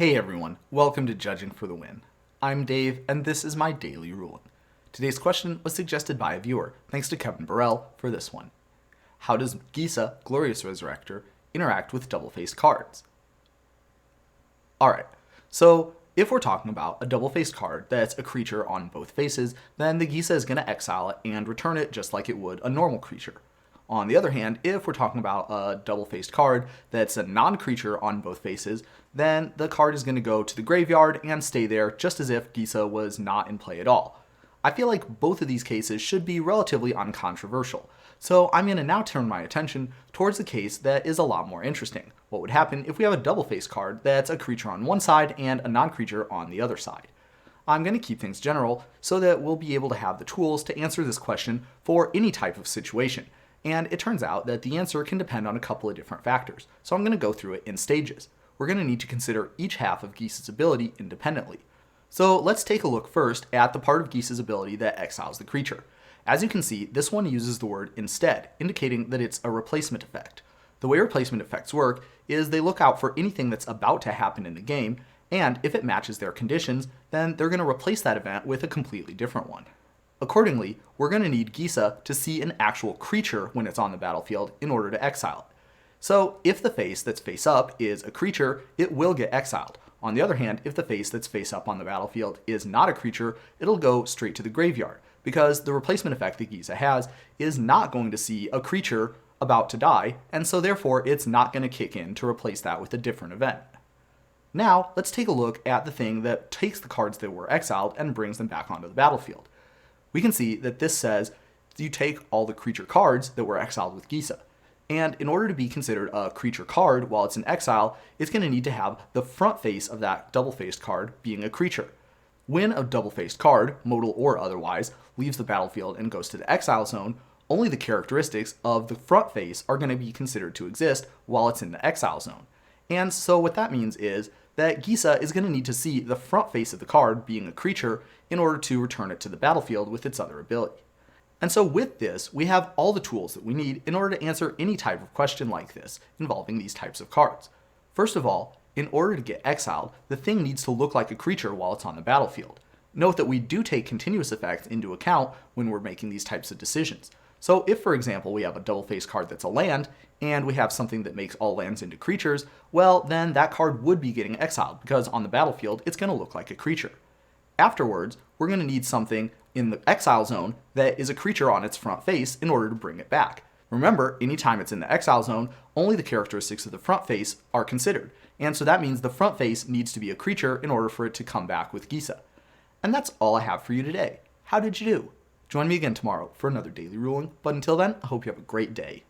Hey everyone, welcome to Judging for the Win. I'm Dave, and this is my daily ruling. Today's question was suggested by a viewer, thanks to Kevin Burrell for this one. How does Gisa, Glorious Resurrector, interact with double-faced cards? Alright, so if we're talking about a double-faced card that's a creature on both faces, then the Gisa is going to exile it and return it just like it would a normal creature. On the other hand, if we're talking about a double-faced card that's a non-creature on both faces, then the card is going to go to the graveyard and stay there just as if Gisa was not in play at all. I feel like both of these cases should be relatively uncontroversial, so I'm going to now turn my attention towards the case that is a lot more interesting. What would happen if we have a double-faced card that's a creature on one side and a non-creature on the other side? I'm going to keep things general so that we'll be able to have the tools to answer this question for any type of situation. And it turns out that the answer can depend on a couple of different factors, so I'm going to go through it in stages. We're going to need to consider each half of Gisa's ability independently. So let's take a look first at the part of Gisa's ability that exiles the creature. As you can see, this one uses the word instead, indicating that it's a replacement effect. The way replacement effects work is they look out for anything that's about to happen in the game, and if it matches their conditions, then they're going to replace that event with a completely different one. Accordingly, we're going to need Gisa to see an actual creature when it's on the battlefield in order to exile it. So if the face that's face up is a creature, it will get exiled. On the other hand, if the face that's face up on the battlefield is not a creature, it'll go straight to the graveyard, because the replacement effect that Gisa has is not going to see a creature about to die, and so therefore it's not going to kick in to replace that with a different event. Now, let's take a look at the thing that takes the cards that were exiled and brings them back onto the battlefield. We can see that this says you take all the creature cards that were exiled with Gisa. And in order to be considered a creature card while it's in exile, it's going to need to have the front face of that double-faced card being a creature. When a double-faced card, modal or otherwise, leaves the battlefield and goes to the exile zone, only the characteristics of the front face are going to be considered to exist while it's in the exile zone. And so what that means is that Gisa is going to need to see the front face of the card being a creature in order to return it to the battlefield with its other ability. And so with this, we have all the tools that we need in order to answer any type of question like this involving these types of cards. First of all, in order to get exiled, the thing needs to look like a creature while it's on the battlefield. Note that we do take continuous effects into account when we're making these types of decisions. So if, for example, we have a double-faced card that's a land, and we have something that makes all lands into creatures, well, then that card would be getting exiled, because on the battlefield, it's going to look like a creature. Afterwards, we're going to need something in the exile zone that is a creature on its front face in order to bring it back. Remember, anytime it's in the exile zone, only the characteristics of the front face are considered, and so that means the front face needs to be a creature in order for it to come back with Gisa. And that's all I have for you today. How did you do? Join me again tomorrow for another daily ruling, but until then, I hope you have a great day.